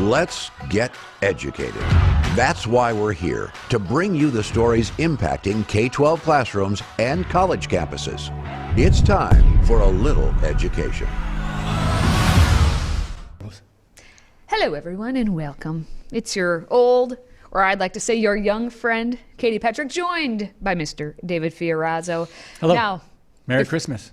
Let's get educated. That's why we're here, to bring you the stories impacting K-12 classrooms and college campuses. It's time for a little education. Hello, everyone, and welcome. It's your old, or I'd like to say your young friend, Katie Petrick, joined by Mr. David Fiorazzo. Hello. Now, Merry Christmas.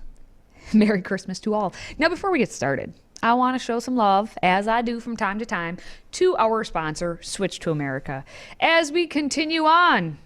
Merry Christmas to all. Now, before we get started, I want to show some love, as I do from time to time, to our sponsor, Switch to America. As we continue on,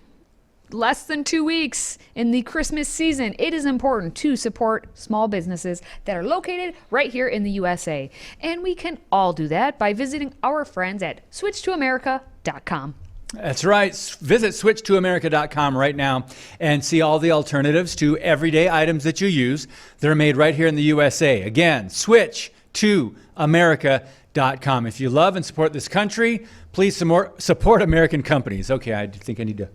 less than 2 weeks in the Christmas season, it is important to support small businesses that are located right here in the USA. And we can all do that by visiting our friends at switchtoamerica.com. That's right. Visit switchtoamerica.com right now and see all the alternatives to everyday items that you use that are made right here in the USA. Again, switchtoamerica.com. If you love and support this country, please support American companies. Okay, I think I need to...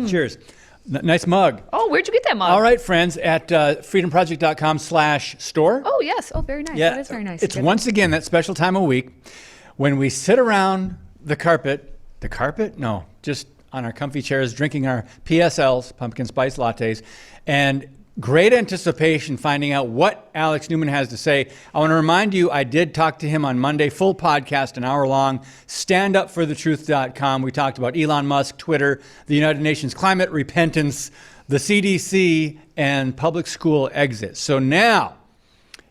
Cheers. Nice mug. Oh, where'd you get that mug? All right, friends, at freedomproject.com/store. Oh, yes. Oh, very nice. Yeah, That is very nice. It's once again that special time of week when we sit around the carpet. The carpet? No, just on our comfy chairs, drinking our PSLs, pumpkin spice lattes, and great anticipation finding out what Alex Newman has to say. I want to remind you, I did talk to him on Monday, full podcast, an hour long, standupforthetruth.com. We talked about Elon Musk, Twitter, the United Nations climate repentance, the CDC, and public school exits. So now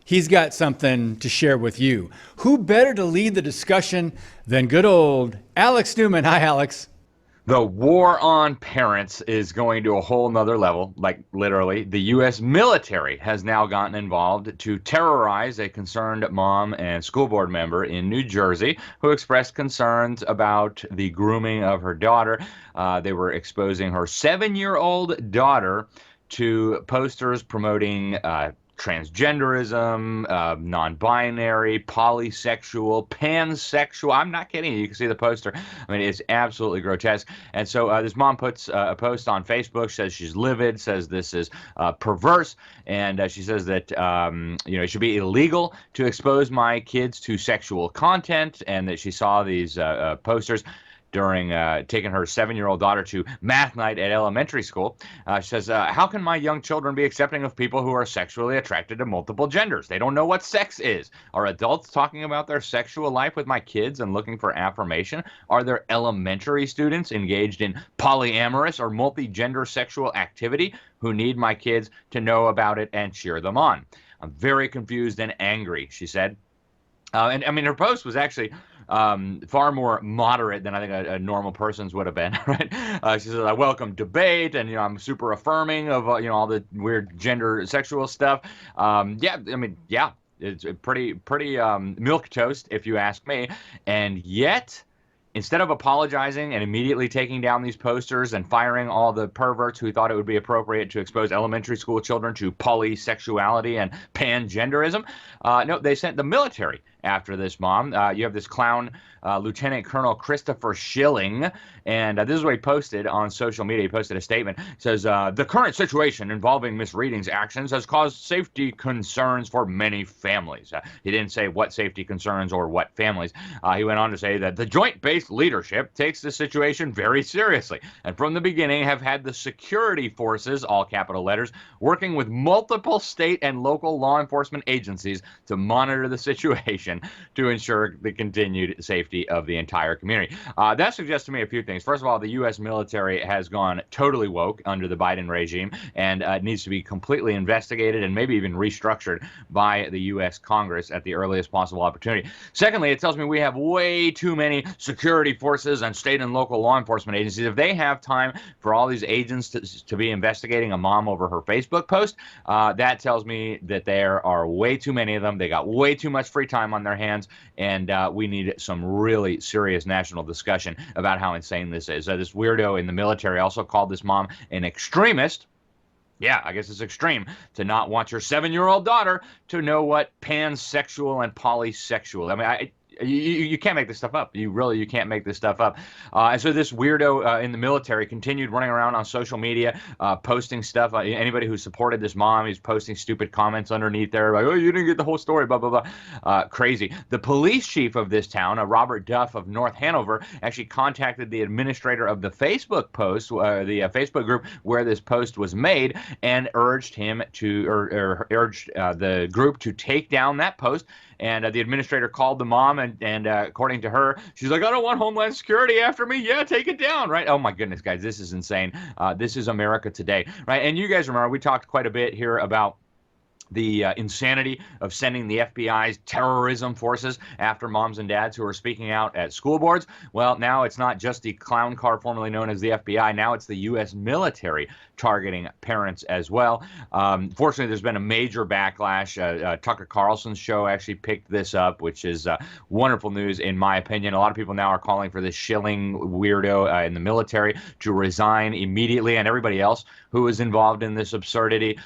he's got something to share with you. Who better to lead the discussion than good old Alex Newman? Hi, Alex. The war on parents is going to a whole nother level, like literally. The U.S. military has now gotten involved to terrorize a concerned mom and school board member in New Jersey who expressed concerns about the grooming of her daughter. They were exposing her 7-year-old daughter to posters promoting transgenderism, non-binary, polysexual, pansexual. I'm not kidding you. You can see the poster. I mean, it's absolutely grotesque. And so this mom puts a post on Facebook, says she's livid, says this is perverse, and she says that it should be illegal to expose my kids to sexual content, and that she saw these posters during taking her 7-year-old daughter to math night at elementary school. She says, how can my young children be accepting of people who are sexually attracted to multiple genders? They don't know what sex is. Are adults talking about their sexual life with my kids and looking for affirmation? Are there elementary students engaged in polyamorous or multi-gender sexual activity who need my kids to know about it and cheer them on? I'm very confused and angry, she said. And I mean, her post was actually far more moderate than I think a normal person's would have been, right? She says, I welcome debate, and, I'm super affirming of, all the weird gender sexual stuff. It's pretty milquetoast, if you ask me. And yet, instead of apologizing and immediately taking down these posters and firing all the perverts who thought it would be appropriate to expose elementary school children to polysexuality and pangenderism, no, they sent the military after this mom. You have this clown, Lieutenant Colonel Christopher Schilling, and this is what he posted on social media. He posted a statement. It says, the current situation involving Miss Reading's actions has caused safety concerns for many families. He didn't say what safety concerns or what families. He went on to say that the Joint Base leadership takes this situation very seriously, and from the beginning have had the security forces, all capital letters, working with multiple state and local law enforcement agencies to monitor the situation to ensure the continued safety of the entire community. That suggests to me a few things. First of all, the U.S. military has gone totally woke under the Biden regime, and needs to be completely investigated and maybe even restructured by the U.S. Congress at the earliest possible opportunity. Secondly, it tells me we have way too many security forces and state and local law enforcement agencies. If they have time for all these agents to be investigating a mom over her Facebook post, that tells me that there are way too many of them. They got way too much free time on their hands, and we need some really serious national discussion about how insane this is. This weirdo in the military also called this mom an extremist. Yeah, I guess it's extreme to not want your 7-year-old daughter to know what pansexual and polysexual. I mean, You can't make this stuff up. You can't make this stuff up. And so this weirdo in the military continued running around on social media, posting stuff. Anybody who supported this mom, he's posting stupid comments underneath there, like, "Oh, you didn't get the whole story," blah blah blah. Crazy. The police chief of this town, Robert Duff of North Hanover, actually contacted the administrator of the Facebook post, the Facebook group where this post was made, and urged him to, or urged the group to take down that post. And the administrator called the mom, and according to her, she's like, "I don't want Homeland Security after me. Yeah, take it down," right? Oh my goodness, guys, this is insane. This is America today, right? And you guys remember, we talked quite a bit here about the insanity of sending the FBI's terrorism forces after moms and dads who are speaking out at school boards. Well, now it's not just the clown car formerly known as the FBI. Now it's the U.S. military targeting parents as well. Fortunately, there's been a major backlash. Tucker Carlson's show actually picked this up, which is wonderful news in my opinion. A lot of people now are calling for this shilling weirdo in the military to resign immediately, and everybody else who is involved in this absurdity.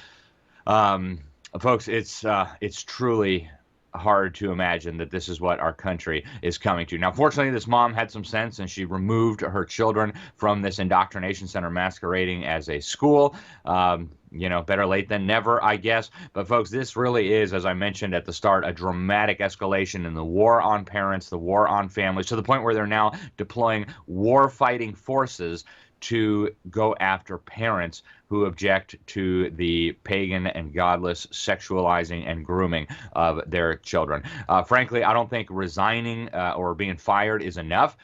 Folks, it's truly hard to imagine that this is what our country is coming to. Now, fortunately, this mom had some sense, and she removed her children from this indoctrination center masquerading as a school. Better late than never, I guess. But folks, this really is, as I mentioned at the start, a dramatic escalation in the war on parents, the war on families, to the point where they're now deploying war-fighting forces to go after parents who object to the pagan and godless sexualizing and grooming of their children. Frankly, I don't think resigning or being fired is enough.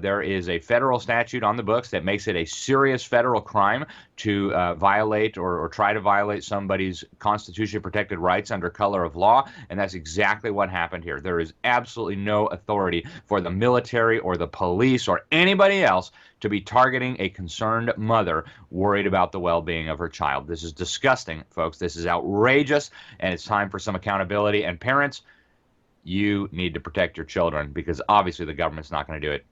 There is a federal statute on the books that makes it a serious federal crime to violate or try to violate somebody's constitutionally protected rights under color of law, and that's exactly what happened here. There is absolutely no authority for the military or the police or anybody else to be targeting a concerned mother worried about the well-being of her child. This is disgusting, folks. This is outrageous, and it's time for some accountability. And parents, you need to protect your children, because obviously the government's not going to do it.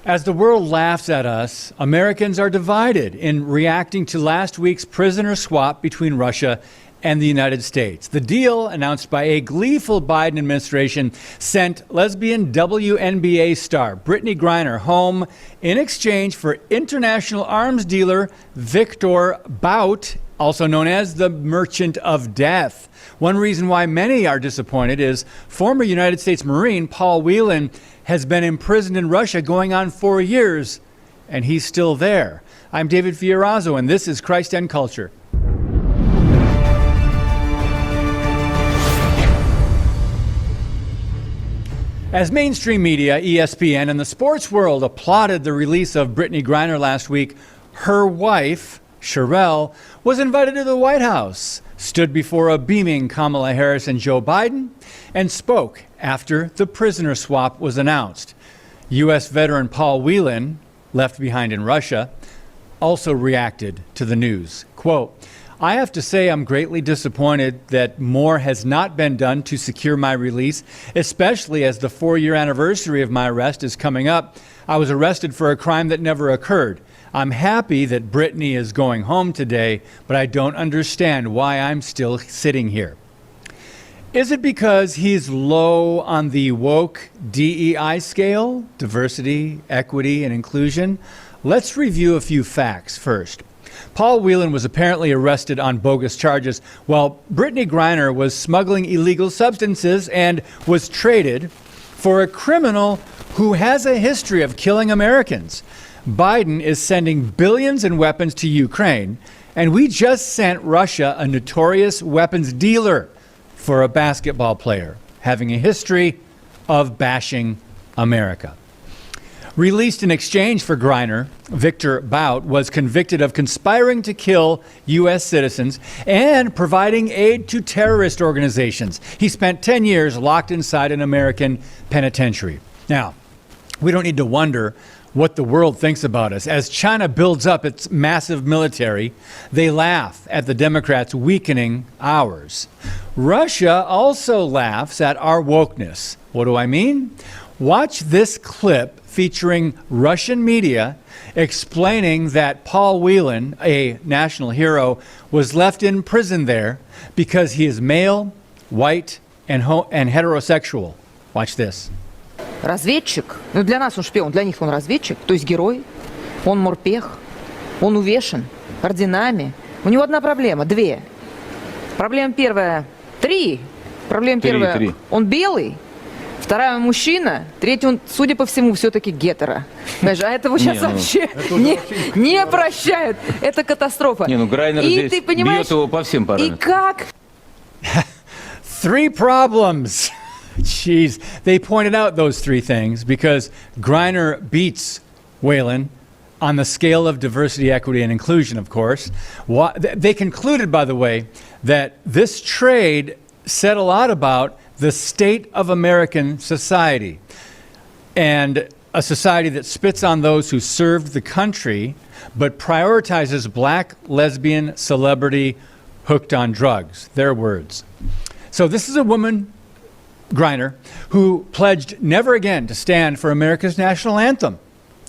As the world laughs at us, Americans are divided in reacting to last week's prisoner swap between Russia and the United States. The deal, announced by a gleeful Biden administration, sent lesbian WNBA star Brittany Griner home in exchange for international arms dealer Victor Bout, also known as the Merchant of Death. One reason why many are disappointed is former United States Marine Paul Whelan has been imprisoned in Russia going on 4 years, and he's still there. I'm David Fiorazzo, and this is Christ and Culture. As mainstream media, ESPN, and the sports world applauded the release of Brittany Griner last week, her wife, Sherelle, was invited to the White House, stood before a beaming Kamala Harris and Joe Biden, and spoke after the prisoner swap was announced. U.S. veteran Paul Whelan, left behind in Russia, also reacted to the news. Quote, "I have to say I'm greatly disappointed that more has not been done to secure my release, especially as the 4-year anniversary of my arrest is coming up. I was arrested for a crime that never occurred. I'm happy that Brittany is going home today, but I don't understand why I'm still sitting here." Is it because he's low on the woke DEI scale, diversity, equity, and inclusion? Let's review a few facts first. Paul Whelan was apparently arrested on bogus charges, while Brittany Griner was smuggling illegal substances and was traded for a criminal who has a history of killing Americans. Biden is sending billions in weapons to Ukraine, and we just sent Russia a notorious weapons dealer for a basketball player having a history of bashing America. Released in exchange for Griner, Victor Bout was convicted of conspiring to kill U.S. citizens and providing aid to terrorist organizations. He spent 10 years locked inside an American penitentiary. Now, we don't need to wonder what the world thinks about us. As China builds up its massive military, they laugh at the Democrats weakening ours. Russia also laughs at our wokeness. What do I mean? Watch this clip featuring Russian media explaining that Paul Whelan, a national hero, was left in prison there because he is male, white, and heterosexual. Watch this. Разведчик, ну для нас он шпион, для них он разведчик, то есть герой, он морпех, он увешан орденами. У него одна проблема, две. Проблема первая, три. Проблема первая, он белый. Вторая, мужчина. Третий, он, судя по всему, все-таки гетеро. Понимаешь, а этого сейчас вообще не прощают. Это катастрофа. Не, ну Грайнер здесь бьет его по всем параметрам. И как? Three problems. Jeez. They pointed out those three things because Greiner beats Whelan on the scale of diversity, equity, and inclusion, of course. They concluded, by the way, that this trade said a lot about the state of American society, and a society that spits on those who served the country but prioritizes black lesbian celebrity hooked on drugs. Their words. So this is a woman, Greiner, who pledged never again to stand for America's national anthem,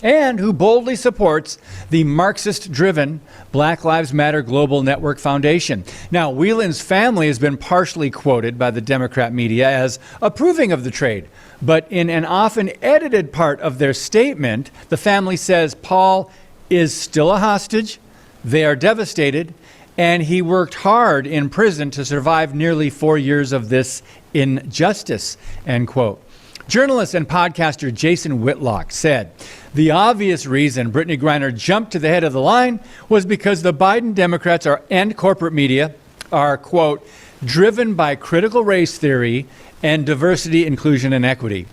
and who boldly supports the Marxist-driven Black Lives Matter Global Network Foundation. Now, Whelan's family has been partially quoted by the Democrat media as approving of the trade, but in an often edited part of their statement, the family says Paul is still a hostage, they are devastated, and he worked hard in prison to survive nearly 4 years of this injustice, end quote. Journalist and podcaster Jason Whitlock said, the obvious reason Brittany Griner jumped to the head of the line was because the Biden Democrats and corporate media are, quote, driven by critical race theory and diversity, inclusion, and equity.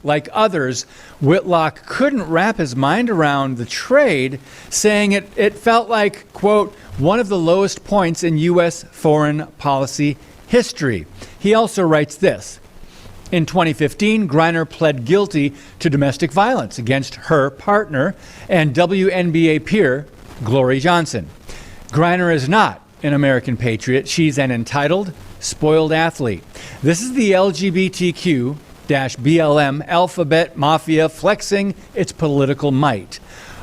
Like others, Whitlock couldn't wrap his mind around the trade, saying it felt like, quote, one of the lowest points in U.S. foreign policy history. He also writes this. In 2015, Greiner pled guilty to domestic violence against her partner and WNBA peer, Glory Johnson. Greiner is not an American patriot. She's an entitled, spoiled athlete. This is the LGBTQ-BLM alphabet mafia flexing its political might.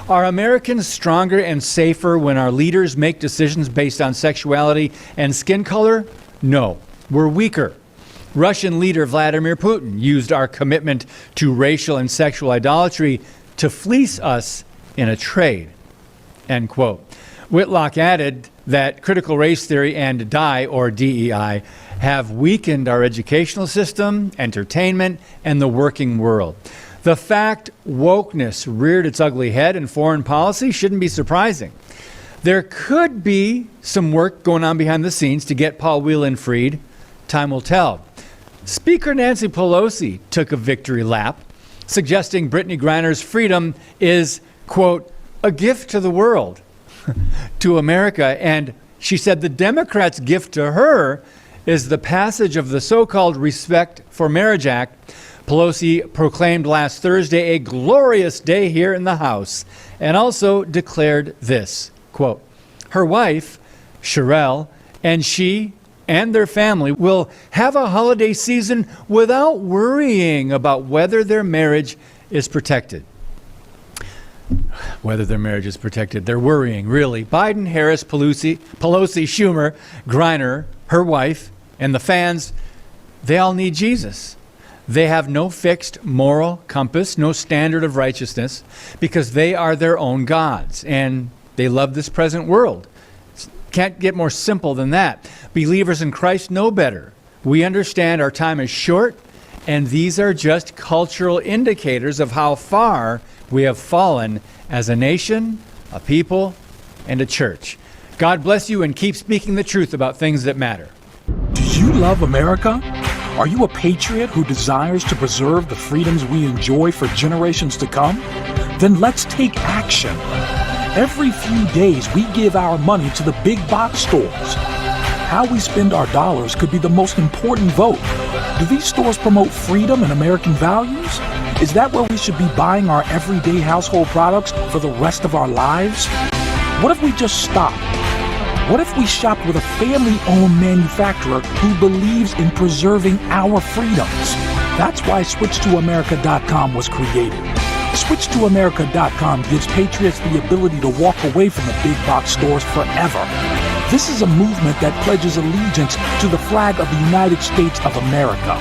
Are Americans stronger and safer when our leaders make decisions based on sexuality and skin color? No, we're weaker. Russian leader Vladimir Putin used our commitment to racial and sexual idolatry to fleece us in a trade, end quote. Whitlock added that critical race theory and DEI, or DEI, have weakened our educational system, entertainment, and the working world. The fact wokeness reared its ugly head in foreign policy shouldn't be surprising. There could be some work going on behind the scenes to get Paul Whelan freed. Time will tell. Speaker Nancy Pelosi took a victory lap, suggesting Brittany Griner's freedom is, quote, a gift to the world, to America. And she said the Democrats' gift to her is the passage of the so-called Respect for Marriage Act. Pelosi proclaimed last Thursday a glorious day here in the House, and also declared this, quote, her wife, Sherelle, and she and their family will have a holiday season without worrying about whether their marriage is protected. Whether their marriage is protected. They're worrying, really. Biden, Harris, Pelosi, Schumer, Greiner, her wife, and the fans, they all need Jesus. They have no fixed moral compass, no standard of righteousness, because they are their own gods, and they love this present world. Can't get more simple than that. Believers in Christ know better. We understand our time is short, and these are just cultural indicators of how far we have fallen as a nation, a people, and a church. God bless you, and keep speaking the truth about things that matter. Do you love America? Are you a patriot who desires to preserve the freedoms we enjoy for generations to come? Then let's take action. Every few days, we give our money to the big box stores. How we spend our dollars could be the most important vote. Do these stores promote freedom and American values? Is that where we should be buying our everyday household products for the rest of our lives? What if we just stopped? What if we shopped with a family-owned manufacturer who believes in preserving our freedoms? That's why SwitchToAmerica.com was created. SwitchToAmerica.com gives patriots the ability to walk away from the big box stores forever. This is a movement that pledges allegiance to the flag of the United States of America.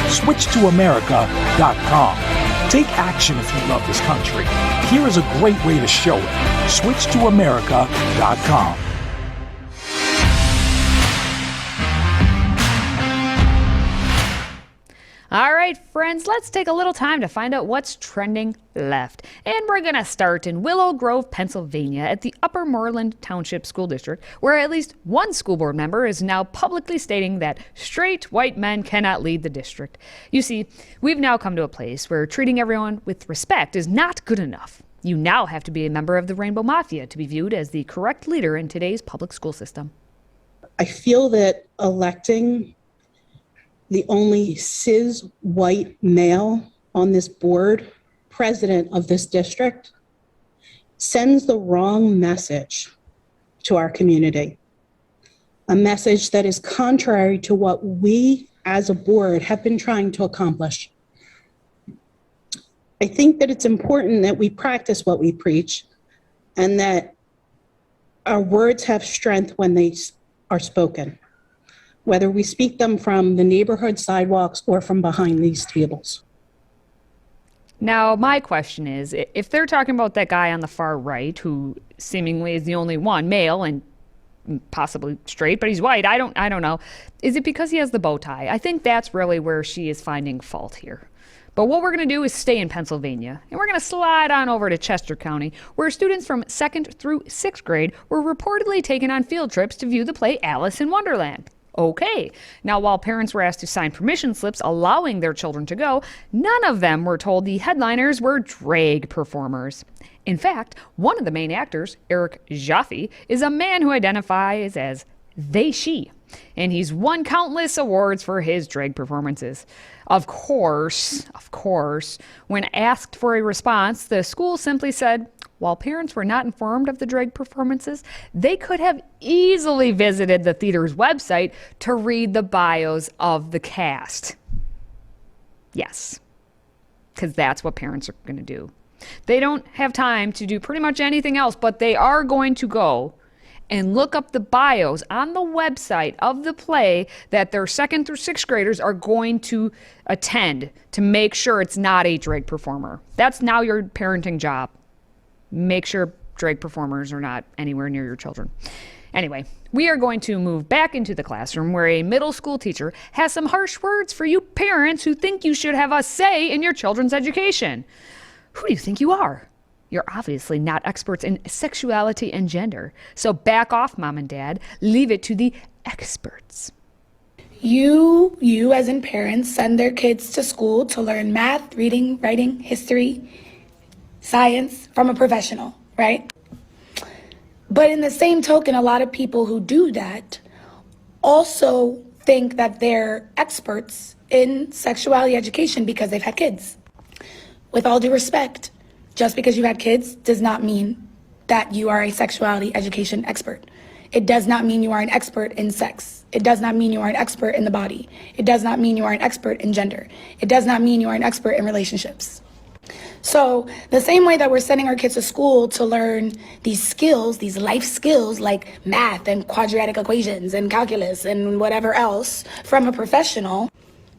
SwitchToAmerica.com. Take action if you love this country. Here is a great way to show it. SwitchToAmerica.com. All right, friends, let's take a little time to find out what's trending left. And we're going to start in Willow Grove, Pennsylvania at the Upper Moreland Township School District, where at least one school board member is now publicly stating that straight white men cannot lead the district. You see, we've now come to a place where treating everyone with respect is not good enough. You now have to be a member of the Rainbow Mafia to be viewed as the correct leader in today's public school system. I feel that electing the only cis white male on this board, president of this district, sends the wrong message to our community. A message that is contrary to what we as a board have been trying to accomplish. I think that it's important that we practice what we preach and that our words have strength when they are spoken, whether we speak them from the neighborhood sidewalks or from behind these tables. Now, my question is, if they're talking about that guy on the far right, who seemingly is the only one, male and possibly straight, but he's white, I don't know, is it because he has the bow tie? I think that's really where she is finding fault here. But what we're going to do is stay in Pennsylvania, and we're going to slide on over to Chester County, where students from 2nd through 6th grade were reportedly taken on field trips to view the play Alice in Wonderland. Okay. Now, while parents were asked to sign permission slips allowing their children to go, none of them were told the headliners were drag performers. In fact, one of the main actors, Eric Jaffe, is a man who identifies as they, she, and he's won countless awards for his drag performances. Of course, when asked for a response, the school simply said, while parents were not informed of the drag performances, they could have easily visited the theater's website to read the bios of the cast. Yes, because that's what parents are going to do. They don't have time to do pretty much anything else, but they are going to go and look up the bios on the website of the play that their 2nd through 6th graders are going to attend to make sure it's not a drag performer. That's now your parenting job. Make sure drag performers are not anywhere near your children. Anyway, we are going to move back into the classroom where a middle school teacher has some harsh words for you parents who think you should have a say in your children's education. Who do you think you are? You're obviously not experts in sexuality and gender. So back off, mom and dad. Leave it to the experts. You as in parents, send their kids to school to learn math, reading, writing, history, science from a professional, right? But in the same token, a lot of people who do that also think that they're experts in sexuality education because they've had kids. With all due respect, just because you had kids does not mean that you are a sexuality education expert. It does not mean you are an expert in sex. It does not mean you are an expert in the body. It does not mean you are an expert in gender. It does not mean you are an expert in relationships. So the same way that we're sending our kids to school to learn these skills, these life skills like math and quadratic equations and calculus and whatever else from a professional,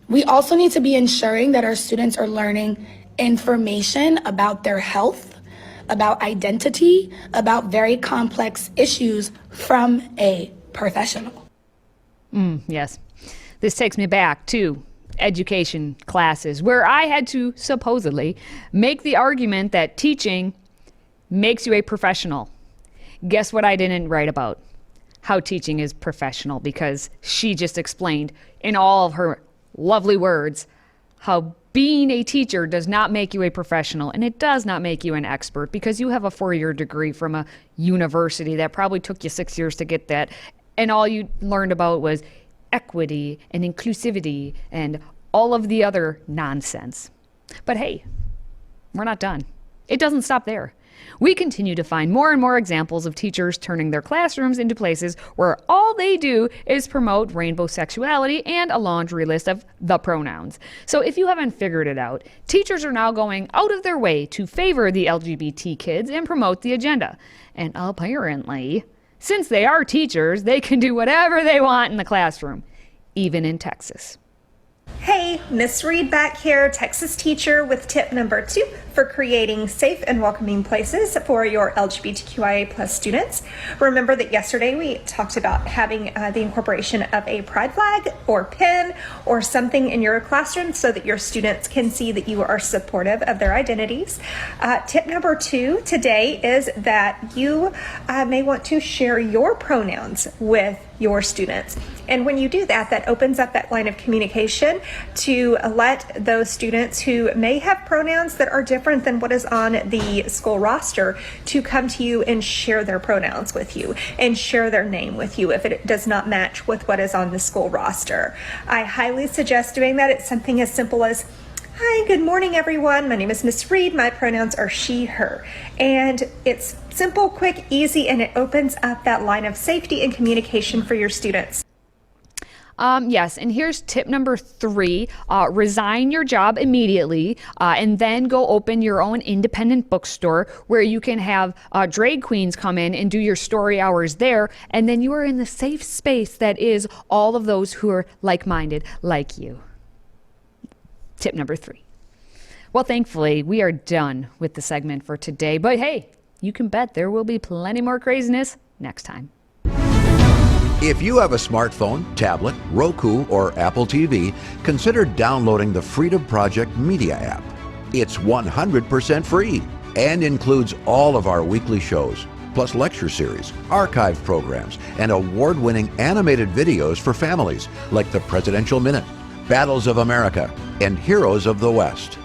we also need to be ensuring that our students are learning information about their health, about identity, about very complex issues from a professional. Yes. This takes me back to education classes where I had to supposedly make the argument that teaching makes you a professional. Guess what I didn't write about? How teaching is professional, because she just explained in all of her lovely words how being a teacher does not make you a professional, and it does not make you an expert because you have a 4-year degree from a university that probably took you 6 years to get that, and all you learned about was equity and inclusivity and all of the other nonsense. But hey, we're not done. It doesn't stop there. We continue to find more and more examples of teachers turning their classrooms into places where all they do is promote rainbow sexuality and a laundry list of the pronouns. So if you haven't figured it out, teachers are now going out of their way to favor the LGBT kids and promote the agenda. And apparently, since they are teachers, they can do whatever they want in the classroom, even in Texas. Hey, Miss Reed back here, Texas teacher with tip number 2 for creating safe and welcoming places for your LGBTQIA plus students. Remember that yesterday we talked about having the incorporation of a pride flag or pin or something in your classroom so that your students can see that you are supportive of their identities. Tip number 2 today is that you may want to share your pronouns with your students. And when you do that, that opens up that line of communication to let those students who may have pronouns that are different than what is on the school roster to come to you and share their pronouns with you and share their name with you if it does not match with what is on the school roster. I highly suggest doing that. It's something as simple as, "Hi, good morning, everyone. My name is Miss Reed. My pronouns are she, her." And it's simple, quick, easy, and it opens up that line of safety and communication for your students. Yes, and here's tip number 3. Resign your job immediately and then go open your own independent bookstore where you can have drag queens come in and do your story hours there. And then you are in the safe space that is all of those who are like-minded like you. Tip number 3. Well, thankfully, we are done with the segment for today. But hey, you can bet there will be plenty more craziness next time. If you have a smartphone, tablet, Roku, or Apple TV, consider downloading the Freedom Project Media app. It's 100% free and includes all of our weekly shows, plus lecture series, archive programs, and award-winning animated videos for families like the Presidential Minute, Battles of America, and Heroes of the West.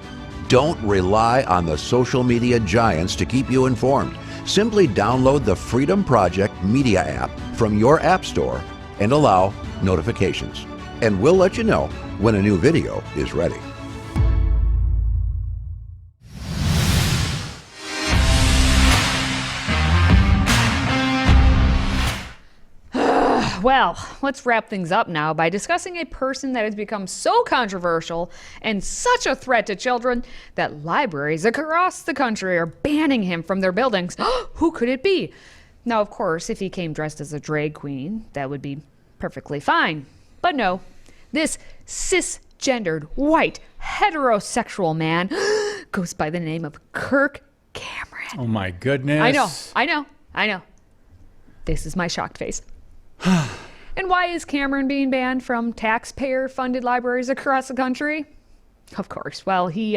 Don't rely on the social media giants to keep you informed. Simply download the Freedom Project Media app from your app store and allow notifications. And we'll let you know when a new video is ready. Well, let's wrap things up now by discussing a person that has become so controversial and such a threat to children that libraries across the country are banning him from their buildings. Who could it be? Now, of course, if he came dressed as a drag queen, that would be perfectly fine. But no, this cisgendered, white, heterosexual man goes by the name of Kirk Cameron. Oh my goodness. I know. This is my shocked face. And why is Cameron being banned from taxpayer-funded libraries across the country? Of course. Well, he's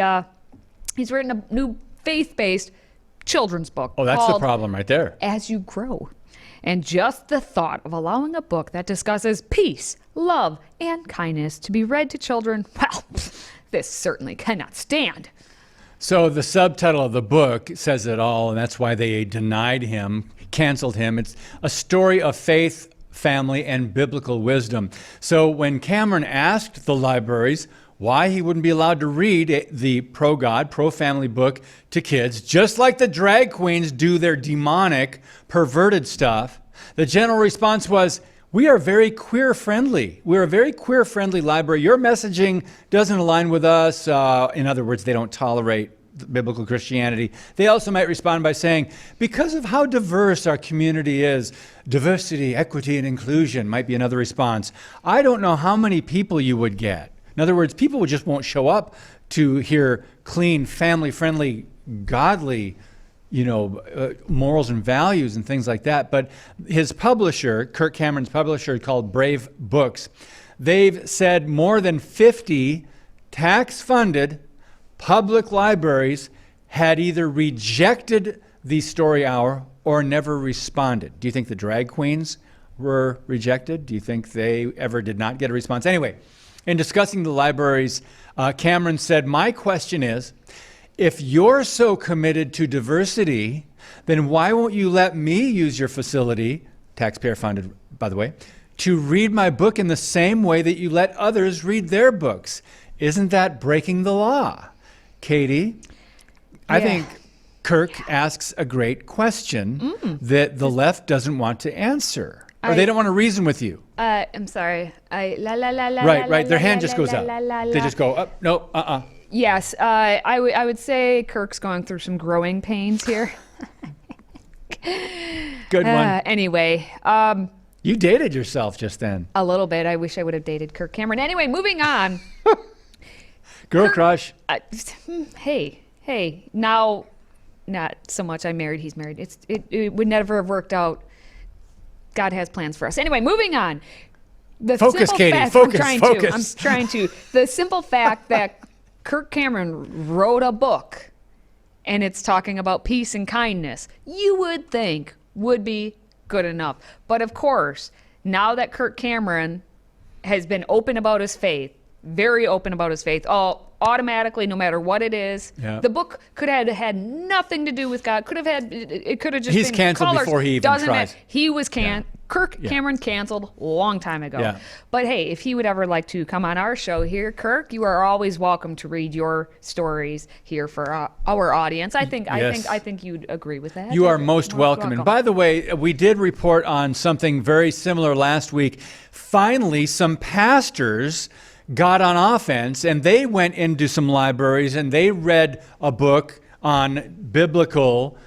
written a new faith-based children's book. Oh, that's the problem right there. As You Grow. And just the thought of allowing a book that discusses peace, love, and kindness to be read to children, well, this certainly cannot stand. So the subtitle of the book says it all, and that's why they denied him, canceled him. It's a story of faith, family, and biblical wisdom. So when Cameron asked the libraries why he wouldn't be allowed to read the pro-God, pro-family book to kids, just like the drag queens do their demonic, perverted stuff, the general response was, we are very queer-friendly. We're a very queer-friendly library. Your messaging doesn't align with us. In other words, they don't tolerate biblical Christianity. They also might respond by saying, because of how diverse our community is, diversity, equity, and inclusion might be another response. I don't know how many people you would get. In other words, people just won't show up to hear clean, family-friendly, godly, morals and values and things like that. But his publisher, Kirk Cameron's publisher, called Brave Books, they've said more than 50 tax-funded public libraries had either rejected the story hour or never responded. Do you think the drag queens were rejected? Do you think they ever did not get a response? Anyway, in discussing the libraries, Cameron said, my question is, if you're so committed to diversity, then why won't you let me use your facility, taxpayer funded, by the way, to read my book in the same way that you let others read their books? Isn't that breaking the law? Katie, I think Kirk asks a great question that the left doesn't want to answer, or they don't want to reason with you. I'm sorry. Right. Their hand just goes up. They just go up. No. Yes. I would say Kirk's going through some growing pains here. Good one. Anyway. You dated yourself just then. A little bit. I wish I would have dated Kirk Cameron. Anyway, moving on. Girl crush. Hey. Now, not so much I'm married, he's married. It would never have worked out. God has plans for us. Anyway, moving on. Focus, Katie. I'm trying to. The simple fact that Kirk Cameron wrote a book and it's talking about peace and kindness, you would think would be good enough. But of course, now that Kirk Cameron has been open about his faith, very open about his faith, automatically, no matter what it is, the book could have had nothing to do with God. It could have just He's been canceled colors. before he even Doesn't tries. matter. He was Kirk Cameron canceled a long time ago. Yeah. But hey, if he would ever like to come on our show here, Kirk, you are always welcome to read your stories here for our audience. I think you'd agree with that. You are most welcome. And by the way, we did report on something very similar last week. Finally, some pastors got on offense and they went into some libraries and they read a book on biblical,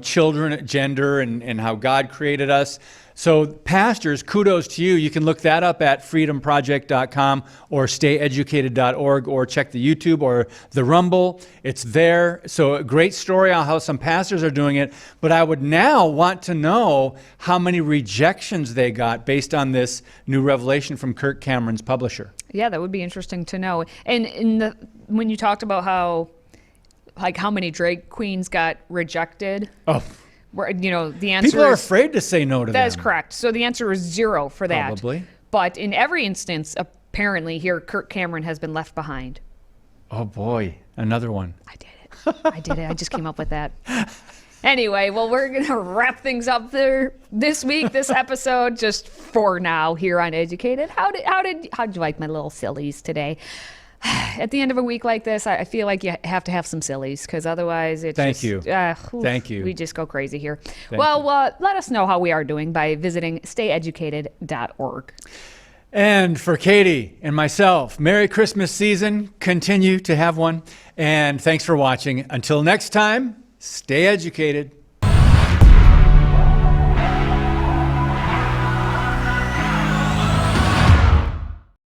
children, gender, and how God created us. So pastors, kudos to you. You can look that up at FreedomProject.com or StayEducated.org or check the YouTube or the Rumble. It's there. So a great story on how some pastors are doing it. But I would now want to know how many rejections they got based on this new revelation from Kirk Cameron's publisher. Yeah, that would be interesting to know. And when you talked about how many drag queens got rejected. Oh. The answer People are afraid to say no to them. That is correct. So the answer is 0 for that. Probably. But in every instance, apparently here, Kirk Cameron has been left behind. Oh boy, another one. I did it. I just came up with that. Anyway, well, we're going to wrap things up there this week, this episode, just for now here on Educated. How'd you like my little sillies today? At the end of a week like this, I feel like you have to have some sillies because otherwise it's Thank you. We just go crazy here. Let us know how we are doing by visiting StayEducated.org. And for Katie and myself, Merry Christmas season. Continue to have one. And thanks for watching. Until next time, stay educated.